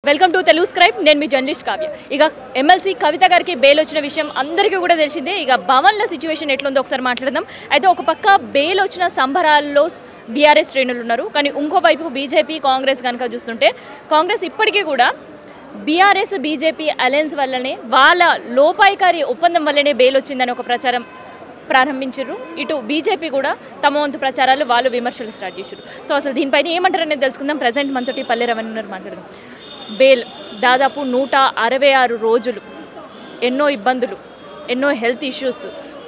Welcome to Telugu scribe. నేను మీ journalist Kavya. ఇక MLC కవిత గారికి బెయిల్ వచ్చిన విషయం అందరికీ కూడా తెలిసిందే. ఇక భవన్ల సిచ్యువేషన్ ఎట్లుందో ఒకసారి మాట్లాడదాం. అయితే ఒక పక్క బెయిల్ వచ్చిన సంబరాల్లో బీఆర్ఎస్ శ్రేణులు ఉన్నారు, కానీ ఇంకో వైపు బీజేపీ కాంగ్రెస్ కనుక చూస్తుంటే కాంగ్రెస్ ఇప్పటికీ కూడా బీఆర్ఎస్ బీజేపీ అలయన్స్ వల్లనే, వాళ్ళ లోపాయికారి ఒప్పందం వల్లనే బెయిల్ వచ్చిందని ఒక ప్రచారం ప్రారంభించారు. ఇటు బీజేపీ కూడా తమ వంతు ప్రచారాలు వాళ్ళు విమర్శలు స్టార్ట్ చేశారు. సో అసలు దీనిపైన ఏమంటారనేది తెలుసుకుందాం. ప్రజెంట్ మనతోటి పల్లె రవణ మాట్లాడదాం. బెయిల్ దాదాపు 166 రోజులు, ఎన్నో ఇబ్బందులు, ఎన్నో హెల్త్ ఇష్యూస్,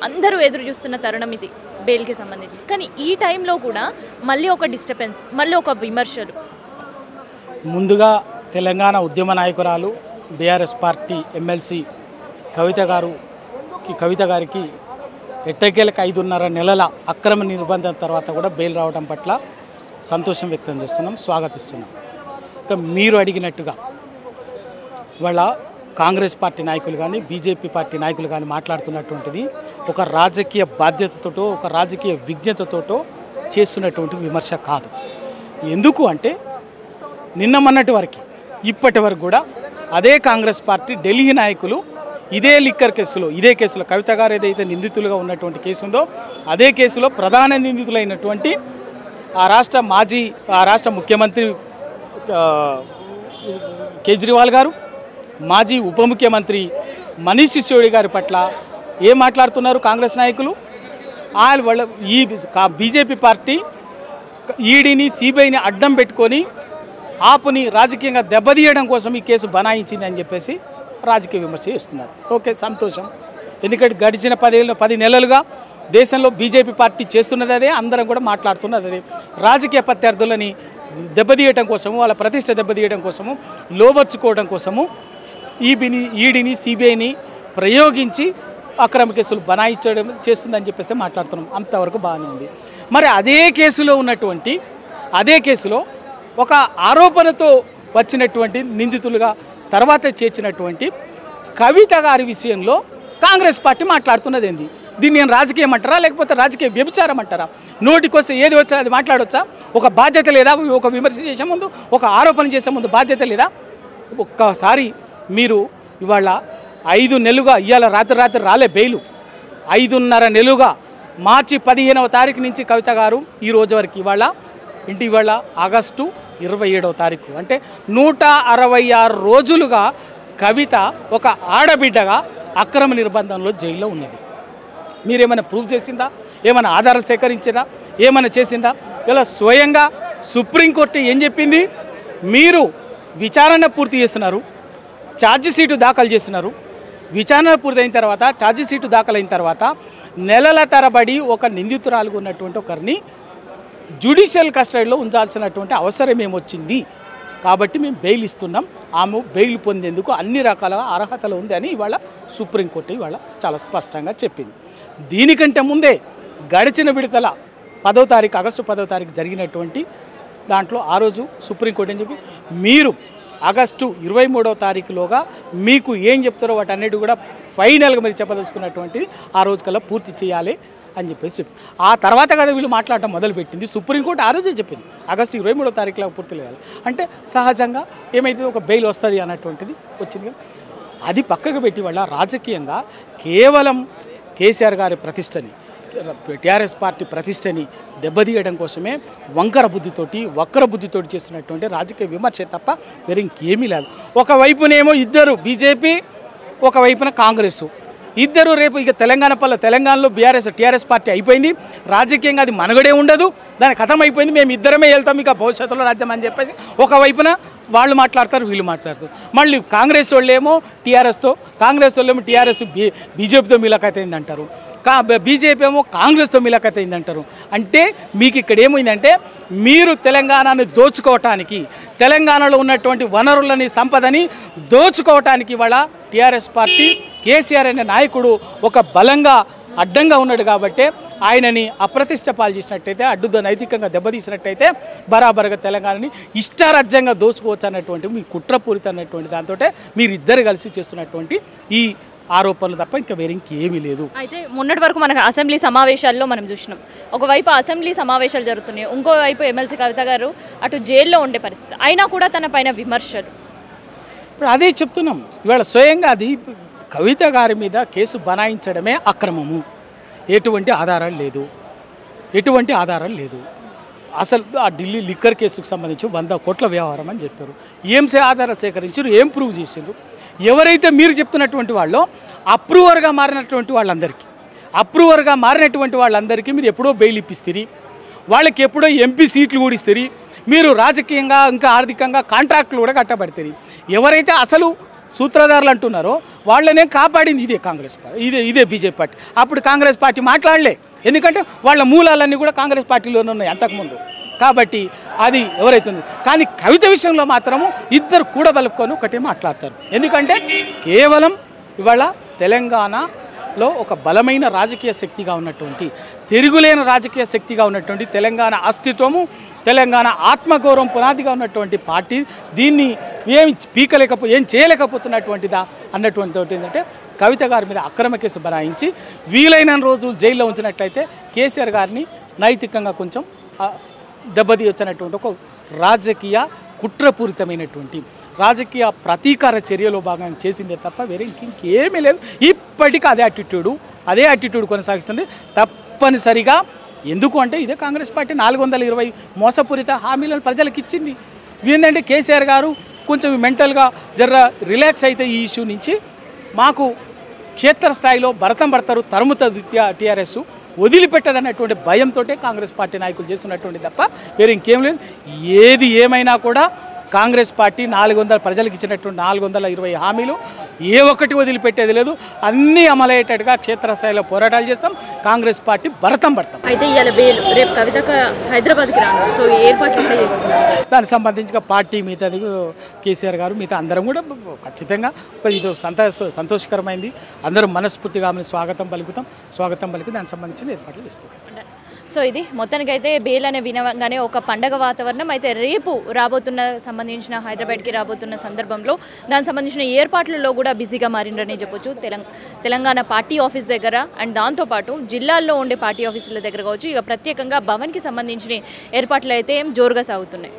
అందరూ ఎదురు చూస్తున్న తరుణం ఇది బెయిల్కి సంబంధించి. కానీ ఈ టైంలో కూడా మళ్ళీ ఒక డిస్టర్బెన్స్, మళ్ళీ ఒక విమర్శలు. ముందుగా తెలంగాణ ఉద్యమ నాయకురాలు బీఆర్ఎస్ పార్టీ ఎమ్మెల్సీ కవిత గారికి ఎట్టకేలకు 5.5 నెలల అక్రమ నిర్బంధం తర్వాత కూడా బెయిల్ రావడం పట్ల సంతోషం వ్యక్తం చేస్తున్నాం, స్వాగతిస్తున్నాం. ఇక మీరు అడిగినట్టుగా వాళ్ళ కాంగ్రెస్ పార్టీ నాయకులు కానీ బీజేపీ పార్టీ నాయకులు కానీ మాట్లాడుతున్నటువంటిది ఒక రాజకీయ బాధ్యతతోటో, ఒక రాజకీయ విజ్ఞతతోటో చేస్తున్నటువంటి విమర్శ కాదు. ఎందుకు అంటే నిన్న మొన్నటి వరకు ఇప్పటి వరకు కూడా అదే కాంగ్రెస్ పార్టీ ఢిల్లీ నాయకులు ఇదే లిక్కర్ కేసులో, ఇదే కేసులో కవిత గారు ఏదైతే నిందితులుగా ఉన్నటువంటి కేసు ఉందో అదే కేసులో ప్రధాన నిందితులైనటువంటి ఆ రాష్ట్ర ముఖ్యమంత్రి కేజ్రీవాల్ గారు, మాజీ ఉప ముఖ్యమంత్రి మనీష్ సిసోడియా గారి పట్ల ఏం మాట్లాడుతున్నారు కాంగ్రెస్ నాయకులు? వాళ్ళ ఈ బీజేపీ పార్టీ ఈడీని సిబిఐని అడ్డం పెట్టుకొని ఆపుని రాజకీయంగా దెబ్బతీయడం కోసం ఈ కేసు బనాయించింది అని చెప్పేసి రాజకీయ విమర్శ చేస్తున్నారు. ఓకే, సంతోషం. ఎందుకంటే గడిచిన 10 నెలలుగా దేశంలో బీజేపీ పార్టీ చేస్తున్నది అదే, అందరం కూడా మాట్లాడుతున్నది అదే. రాజకీయ ప్రత్యర్థులని దెబ్బతీయడం కోసము, వాళ్ళ ప్రతిష్ట దెబ్బతీయడం కోసము, లోబర్చుకోవడం కోసము ఈడీని సిబిఐని ప్రయోగించి అక్రమ కేసులు బనాయించడం చేస్తుందని చెప్పేసి మాట్లాడుతున్నాం. అంతవరకు బాగానే ఉంది. మరి అదే కేసులో ఒక ఆరోపణతో వచ్చినటువంటి నిందితులుగా తర్వాత చేర్చినటువంటి కవిత గారి విషయంలో కాంగ్రెస్ పార్టీ మాట్లాడుతున్నది ఏంది? దీన్ని నేను రాజకీయం అంటారా, లేకపోతే రాజకీయ వ్యభిచారం అంటారా? నోటికొస్తే ఏది వచ్చా అది మాట్లాడవచ్చా? ఒక బాధ్యత లేదా? ఒక విమర్శ చేసే ముందు, ఒక ఆరోపణ చేసే ముందు బాధ్యత లేదా? ఒక్కసారి మీరు ఇవాళ 5 నెలలుగా, ఇవాళ రాత్రి రాలే బెయిలు, 5.5 నెలలుగా మార్చి 15వ తారీఖు నుంచి కవిత గారు ఈ రోజు వరకు ఇవాళ ఆగస్టు 27వ తారీఖు, అంటే 166 రోజులుగా కవిత ఒక ఆడబిడ్డగా అక్రమ నిర్బంధంలో జైల్లో ఉన్నది. మీరేమైనా ప్రూవ్ చేసిందా? ఏమైనా ఆధారాలు సేకరించిందా? ఏమైనా చేసిందా? ఇలా స్వయంగా సుప్రీంకోర్టు ఏం చెప్పింది? మీరు విచారణ పూర్తి చేస్తున్నారు, ఛార్జిషీటు దాఖలు చేస్తున్నారు. విచారణ పూర్తయిన తర్వాత, ఛార్జిషీటు దాఖలైన తర్వాత నెలల తరబడి ఒక నిందితురాలుగా ఉన్నటువంటి ఒకరిని జ్యుడిషియల్ కస్టడీలో ఉంచాల్సినటువంటి అవసరం ఏమొచ్చింది? కాబట్టి మేము బెయిల్ ఇస్తున్నాం, ఆమె బెయిల్ పొందేందుకు అన్ని రకాల అర్హతలు ఉంది అని ఇవాళ సుప్రీంకోర్టు ఇవాళ చాలా స్పష్టంగా చెప్పింది. దీనికంటే ముందే గడిచిన విడతల ఆగస్టు 10వ తారీఖు జరిగినటువంటి దాంట్లో ఆ రోజు సుప్రీంకోర్టు అని చెప్పి మీరు ఆగస్టు 23వ తారీఖులోగా మీకు ఏం చెప్తారో వాటన్నిటి కూడా ఫైనల్గా మీరు చెప్పదలుచుకున్నటువంటిది ఆ రోజు కల్లా పూర్తి చేయాలి అని చెప్పేసి చెప్పి ఆ తర్వాత కదా వీళ్ళు మాట్లాడటం మొదలుపెట్టింది. సుప్రీంకోర్టు ఆ రోజే చెప్పింది ఆగస్టు 23వ తారీఖులో పూర్తి చేయాలి అంటే సహజంగా ఏమైతే ఒక బెయిల్ వస్తుంది అన్నటువంటిది వచ్చింది. అది పక్కకు పెట్టి వాళ్ళ రాజకీయంగా కేవలం కేసీఆర్ గారి ప్రతిష్టని, టీఆర్ఎస్ పార్టీ ప్రతిష్టని దెబ్బతీయడం కోసమే వక్ర బుద్ధితోటి చేస్తున్నటువంటి రాజకీయ విమర్శ తప్ప వేరే ఇంకేమీ లేదు. ఒకవైపునేమో ఇద్దరు బీజేపీ, ఒకవైపున కాంగ్రెస్, ఇద్దరు రేపు ఇక తెలంగాణలో టీఆర్ఎస్ పార్టీ అయిపోయింది, రాజకీయంగా అది మనగడే ఉండదు, దాని కథం అయిపోయింది, మేము ఇద్దరమే వెళ్తాం ఇక భవిష్యత్తులో రాజ్యం అని చెప్పేసి ఒకవైపున వాళ్ళు మాట్లాడతారు, వీళ్ళు మాట్లాడతారు. మళ్ళీ కాంగ్రెస్ వాళ్ళేమో టీఆర్ఎస్ బీజేపీతో మిలకైంది అంటారు, బీజేపీ ఏమో కాంగ్రెస్తో మిలకైంది అంటారు. అంటే మీకు ఇక్కడ ఏమైందంటే మీరు తెలంగాణని దోచుకోవటానికి, తెలంగాణలో ఉన్నటువంటి వనరులని, సంపదని దోచుకోవటానికి వాళ్ళ టీఆర్ఎస్ పార్టీ కేసీఆర్ అనే నాయకుడు ఒక బలంగా అడ్డంగా ఉన్నాడు. కాబట్టి ఆయనని అప్రతిష్ట పాలు చేసినట్టయితే, నైతికంగా దెబ్బతీసినట్టయితే బరాబరుగా తెలంగాణని ఇష్టారాజ్యంగా దోచుకోవచ్చు అన్నటువంటి మీ కుట్రపూరిత అన్నటువంటి దాంతో మీరిద్దరు కలిసి చేస్తున్నటువంటి ఈ ఆరోపణలు తప్ప ఇంకా వేరే ఇంకేమీ లేదు. అయితే మొన్నటి వరకు మనకు అసెంబ్లీ సమావేశాల్లో మనం చూసినాం, ఒకవైపు అసెంబ్లీ సమావేశాలు జరుగుతున్నాయి, ఇంకోవైపు ఎమ్మెల్సీ కవిత గారు అటు జైల్లో ఉండే పరిస్థితి, అయినా కూడా తన పైన విమర్శలు. ఇప్పుడు అదే చెప్తున్నాం ఇవాళ స్వయంగా అది కవిత గారి మీద కేసు బనాయించడమే అక్రమము. ఎటువంటి ఆధారాలు లేదు. అసలు ఆ ఢిల్లీ లిక్కర్ కేసుకు సంబంధించి 100 కోట్ల వ్యవహారం అని చెప్పారు. ఏం ఆధారాలు సేకరించారు, ఏం ప్రూవ్ చేశారు? ఎవరైతే మీరు చెప్తున్నటువంటి వాళ్ళు అప్రూవర్గా మారినటువంటి వాళ్ళందరికీ మీరు ఎప్పుడో బెయిల్ ఇప్పిస్తారు, వాళ్ళకి ఎప్పుడో ఎంపీ సీట్లు కూడా ఇస్తారు, మీరు రాజకీయంగా ఇంకా ఆర్థికంగా కాంట్రాక్టులు కూడా కట్టబడతారు. ఎవరైతే అసలు సూత్రధారులు అంటున్నారో వాళ్ళనే కాపాడింది ఇదే కాంగ్రెస్ పార్టీ, ఇదే బీజేపీ పార్టీ. అప్పుడు కాంగ్రెస్ పార్టీ మాట్లాడలే, ఎందుకంటే వాళ్ళ మూలాలన్నీ కూడా కాంగ్రెస్ పార్టీలోనే ఉన్నాయి అంతకుముందు. కాబట్టి అది ఎవరైతే ఉంది. కానీ కవిత విషయంలో మాత్రము ఇద్దరు కూడబలుపుకొని ఒకటే మాట్లాడతారు. ఎందుకంటే కేవలం ఇవాళ తెలంగాణలో ఒక బలమైన రాజకీయ శక్తిగా ఉన్నటువంటి, తిరుగులేని రాజకీయ శక్తిగా ఉన్నటువంటి తెలంగాణ అస్తిత్వము, తెలంగాణ ఆత్మగౌరవం పునాదిగా ఉన్నటువంటి పార్టీ దీన్ని ఏం చేయలేకపోతున్నటువంటిదా అన్నటువంటి ఏంటంటే కవిత గారి మీద అక్రమ కేసు బనాయించి వీలైన రోజులు జైల్లో ఉంచినట్లయితే కేసీఆర్ గారిని నైతికంగా కొంచెం దెబ్బతీయొచ్చినటువంటి ఒక రాజకీయ కుట్రపూరితమైనటువంటి రాజకీయ ప్రతీకార చర్యలో భాగంగా చేసిందే తప్ప వేరే ఇంకేమీ లేదు. ఇప్పటికీ అదే యాటిట్యూడ్ కొనసాగిస్తుంది తప్పనిసరిగా. ఎందుకు అంటే ఇదే కాంగ్రెస్ పార్టీ 420 మోసపూరిత హామీలను ప్రజలకు ఇచ్చింది. ఏంటంటే కేసీఆర్ గారు కొంచెం మెంటల్గా రిలాక్స్ అయితే ఈ ఇష్యూ నుంచి మాకు క్షేత్రస్థాయిలో భరతం పడతారు, తరుముతుంది టీఆర్ఎస్ వదిలిపెట్టదన్నటువంటి భయంతో కాంగ్రెస్ పార్టీ నాయకులు చేస్తున్నటువంటి తప్ప వేరే ఇంకేం లేదు. ఏది ఏమైనా కూడా కాంగ్రెస్ పార్టీ ప్రజలకు ఇచ్చినటువంటి 420 హామీలు ఏ ఒక్కటి వదిలిపెట్టేది లేదు. అన్నీ అమలయ్యేటట్టుగా క్షేత్రస్థాయిలో పోరాటాలు చేస్తాం. కాంగ్రెస్ పార్టీ భరతం పడతాం. అయితే ఇవాళ బెయిల్ రేపు కవితకు హైదరాబాద్కి రాను, సో ఏర్పాట్లు దానికి సంబంధించిన పార్టీ మిగతా కేసీఆర్ గారు మిగతా అందరం కూడా ఖచ్చితంగా ఇది సంతోషకరమైంది. అందరూ మనస్ఫూర్తిగా ఆమెను స్వాగతం పలికి దానికి సంబంధించిన ఏర్పాట్లు చేస్తాం. సో ఇది మొత్తానికైతే బెయిల్ అనే వినగానే ఒక పండగ వాతావరణం. అయితే రేపు సంబంధించిన హైదరాబాద్కి రాబోతున్న సందర్భంలో దానికి సంబంధించిన ఏర్పాట్లలో కూడా బిజీగా మారిండ్రనే చెప్పొచ్చు. తెలంగాణ పార్టీ ఆఫీస్ దగ్గర అండ్ దాంతోపాటు జిల్లాల్లో ఉండే పార్టీ ఆఫీసుల దగ్గర కావచ్చు, ఇక ప్రత్యేకంగా భవన్కి సంబంధించిన ఏర్పాట్లు అయితే జోరుగా సాగుతున్నాయి.